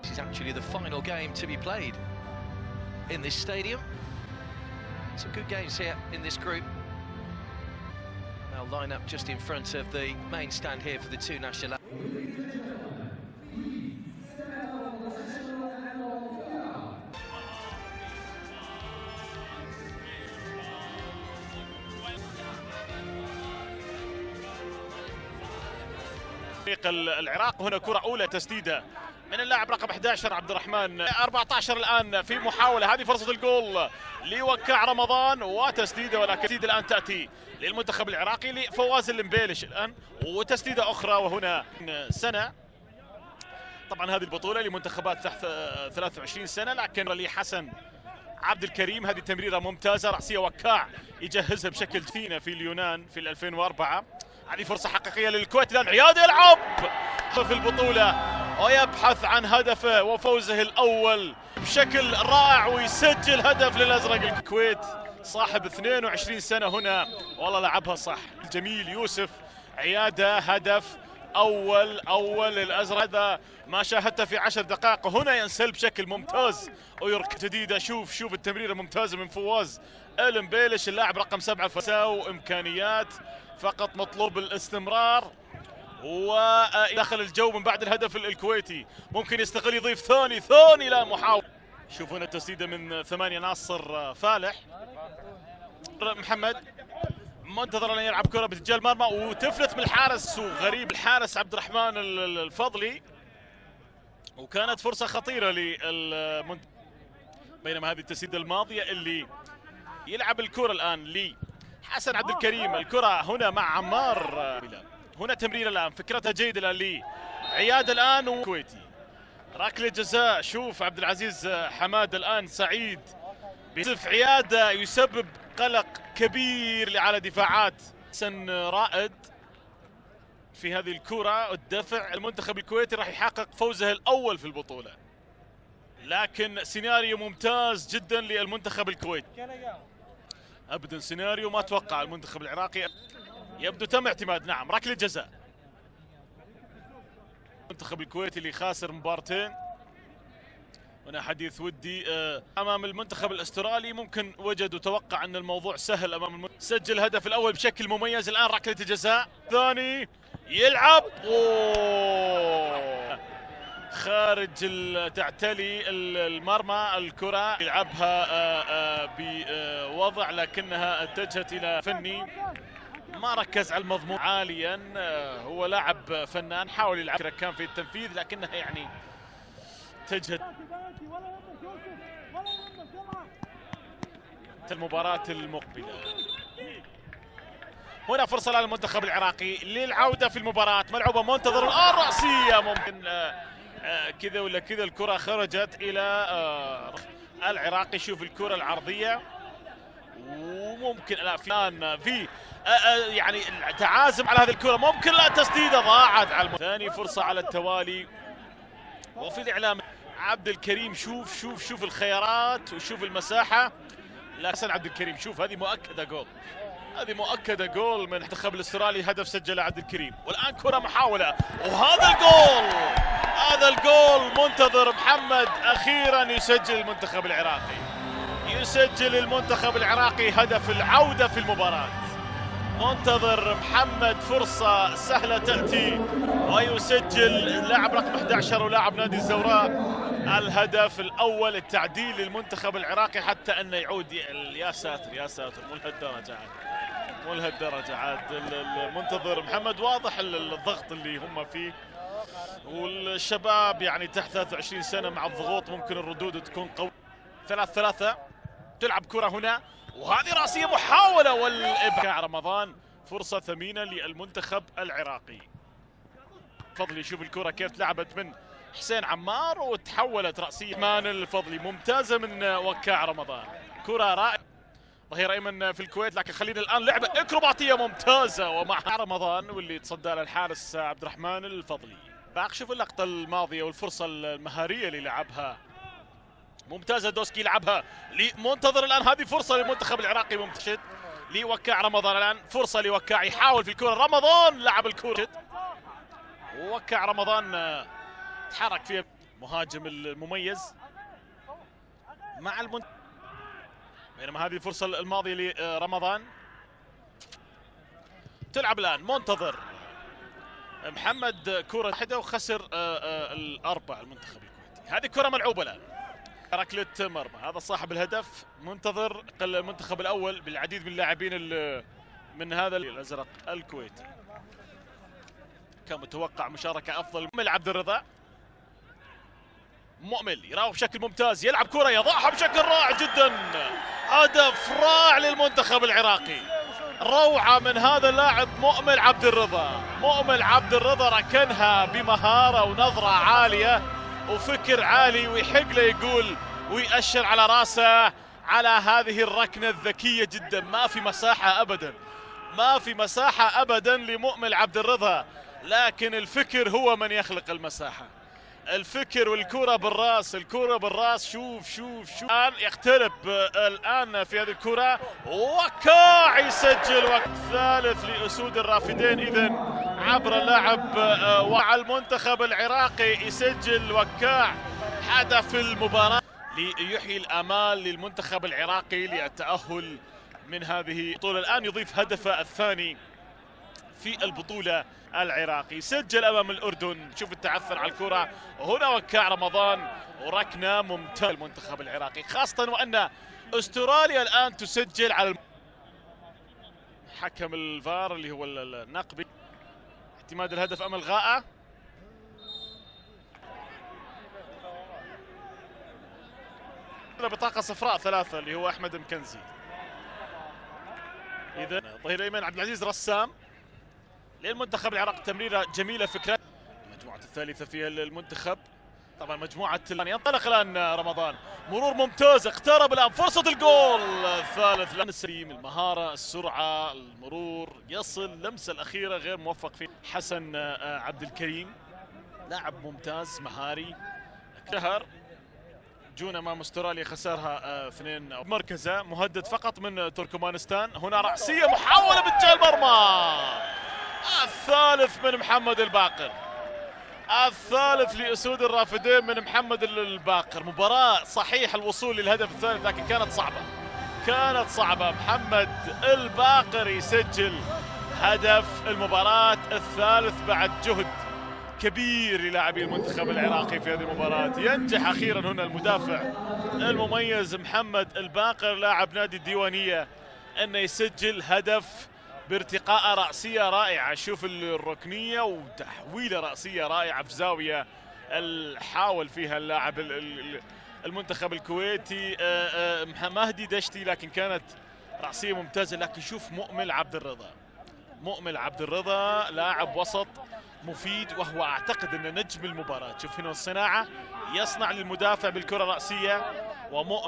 This is actually the final game to be played in this stadium. Some good games here in this group. They'll line up just in front of the main stand here for the two national. العراق. هنا كرة أولى تسديدة من اللاعب رقم 11 عبد الرحمن. 14 الآن في محاولة، هذه فرصة الجول لوكاع رمضان وتسديدة، ولكن تسديدة الآن تأتي للمنتخب العراقي لفواز المبيلش الآن، وتسديدة أخرى. وهنا سنة طبعا هذه البطولة لمنتخبات تحت 23 سنة، لكن لحسن عبد الكريم هذه تمريرة ممتازة رأسية. وكاع يجهزها بشكل فينا في اليونان في 2004. هذه فرصة حقيقية للكويت الآن. عياد يلعب في البطولة ويبحث عن هدفه وفوزه الأول بشكل رائع، ويسجل هدف للأزرق. الكويت صاحب 22 سنة هنا، والله لعبها صح. الجميل يوسف عيادة، هدف أول للأزرق. هذا ما شاهدته في 10 دقائق، وهنا ينسل بشكل ممتاز ويركض جديدة. شوف التمريرة ممتازة من فواز المبيلش اللاعب رقم 7. فساو إمكانيات، فقط مطلوب الاستمرار ودخل الجو من بعد الهدف الكويتي. ممكن يستغل، يضيف ثاني لا محاولة. شوف هنا التسديدة من 8 ناصر فالح. محمد منتظر أن يلعب كرة باتجاه مرمى وتفلت من الحارس، وغريب الحارس عبد الرحمن الفضلي، وكانت فرصة خطيرة بينما هذه التسديدة الماضية اللي يلعب الكرة الآن لحسن عبد الكريم. الكرة هنا مع عمار. هنا تمرير الآن، فكرتها جيدة الآن لعياد الآن وكويتي. ركلة جزاء. شوف عبد العزيز حماد الآن سعيد بيصف عيادة، يسبب قلق كبير على دفاعات حسن رائد في هذه الكرة. الدفع المنتخب الكويتي راح يحقق فوزه الأول في البطولة، لكن سيناريو ممتاز جدا للمنتخب الكويتي. أبدا سيناريو ما توقع المنتخب العراقي، يبدو تم اعتماد. نعم ركلة جزاء. المنتخب الكويتي اللي خاسر مبارتين. هنا حديث ودي امام المنتخب الاسترالي، ممكن وجد وتوقع ان الموضوع سهل امام المنتخب. سجل الهدف الاول بشكل مميز. الان ركلة جزاء ثاني، يلعب خارج تعتلي المرمى. الكرة يلعبها بوضع لكنها اتجهت الى فني، ما ركز على المضمون عاليا. هو لاعب فنان، حاول يلعب كان في التنفيذ لكنها يعني اتجهت. المباراة المقبلة هنا فرصة للمنتخب العراقي للعودة في المباراة. ملعوبة منتظر الآن رأسية، ممكن كذا ولا كذا. الكرة خرجت إلى العراقي. شوف الكرة العرضية، وممكن الآن في يعني تعازم على هذه الكرة. ممكن لا تسديدة ضاعت على ثاني فرصة على التوالي. وفي الإعلام عبد الكريم. شوف الخيارات وشوف المساحة. لا حسن عبد الكريم، شوف هذه مؤكدة جول، هذه مؤكدة جول من المنتخب الاسترالي. هدف سجله عبد الكريم، والآن كرة محاولة وهذا الجول. هذا الجول منتظر محمد أخيرا يسجل المنتخب العراقي، يسجل المنتخب العراقي هدف العودة في المباراة. منتظر محمد فرصة سهلة تأتي ويسجل اللاعب رقم 11 ولاعب نادي الزوراء الهدف الأول. التعديل للمنتخب العراقي حتى أنه يعود. يا ساتر يا ساتر، مو لهالدرجة عاد المنتظر محمد. واضح الضغط اللي هم فيه، والشباب يعني تحت 23 سنة مع الضغوط ممكن الردود تكون قوية. 3-3 تلعب كرة هنا، وهذه رأسية محاولة والإبداع. رمضان فرصة ثمينة للمنتخب العراقي. فضلي شوف الكرة كيف تلعبت من حسين عمار وتحولت رأسية. مان الفضلي ممتازة من وكاع رمضان. كرة رائعة، ظهير أيمن في الكويت، لكن خلينا الآن لعبة إكروباتية ممتازة ومع رمضان واللي تصدى للحارس عبد الرحمن الفضلي. باق شوف اللقطة الماضية والفرصة المهارية اللي لعبها ممتازة. دوسكي لعبها لمنتظر الآن، هذه فرصة للمنتخب العراقي ممتشد لوكاع رمضان. الآن فرصة لوكاع يحاول في الكرة. رمضان لعب الكرة، ووكاع رمضان تحرك فيها مهاجم المميز مع بينما هذه الفرصة الماضية لرمضان. تلعب الآن منتظر محمد كرة واحدة وخسر الأربع المنتخب الكويتي. هذه كرة ملعوبة الآن، ركلة مرمى. هذا صاحب الهدف منتظر المنتخب الأول بالعديد من اللاعبين من هذا الأزرق الكويتي. كان متوقع مشاركة أفضل. مؤمل عبد الرضا، مؤمل يراوغ بشكل ممتاز، يلعب كرة يضعها بشكل رائع جدا. هدف رائع للمنتخب العراقي، روعة من هذا اللاعب مؤمل عبد الرضا. مؤمل عبد الرضا ركنها بمهارة ونظرة عالية وفكر عالي، ويحق له يقول ويأشر على راسه على هذه الركنة الذكية جدا. ما في مساحة أبدا، ما في مساحة أبدا لمؤمل عبد الرضا، لكن الفكر هو من يخلق المساحة. الفكر والكرة بالراس، الكرة بالراس. شوف الآن يقترب الآن في هذه الكرة، وكاع يسجل وقت ثالث لأسود الرافدين. إذن عبر اللاعب وعلى المنتخب العراقي يسجل وكاع هدف المباراة ليحيي الآمال للمنتخب العراقي للتأهل من هذه البطولة. الآن يضيف هدفه الثاني في البطولة العراقي، سجل أمام الأردن. شوف التعثر على الكرة، وهنا وكاع رمضان وركنة ممتازة المنتخب العراقي، خاصة وأن أستراليا الآن تسجل على حكم الفار اللي هو النقبي. اعتماد الهدف أم إلغاءه؟ بطاقة صفراء ثلاثة اللي هو أحمد مكنزي. إذا ظهير الأيمن عبد العزيز رسام للمنتخب العراقي. تمريرة جميلة فكرة. المجموعة الثالثة فيها المنتخب، طبعا مجموعة ينطلق الآن رمضان، مرور ممتاز، اقترب الآن فرصة الجول الثالث. السليم، المهارة، السرعة، المرور، يصل لمسة الأخيرة غير موفق فيه. حسن عبد الكريم لاعب ممتاز مهاري. شهر جون امام استراليا خسرها 2 مركزه، مهدد فقط من تركمانستان. هنا رأسية محاولة باتجاه المرمى. الثالث من محمد الباقر، الثالث لأسود الرافدين من محمد الباقر. مباراة صحيح الوصول للهدف الثالث، لكن كانت صعبة. محمد الباقر يسجل هدف المباراة الثالث بعد جهد كبير للاعبي المنتخب العراقي في هذه المباراة. ينجح أخيرا هنا المدافع المميز محمد الباقر لاعب نادي الديوانية أنه يسجل هدف بارتقاء رأسية رائعة. شوف الركنية وتحويلة رأسية رائعة في زاوية حاول فيها اللاعب المنتخب الكويتي مهدي دشتي، لكن كانت رأسية ممتازة. لكن شوف مؤمل عبد الرضا لاعب وسط مفيد، وهو اعتقد انه نجم المباراة. شوف هنا الصناعة، يصنع للمدافع بالكرة الرأسية، ومؤمن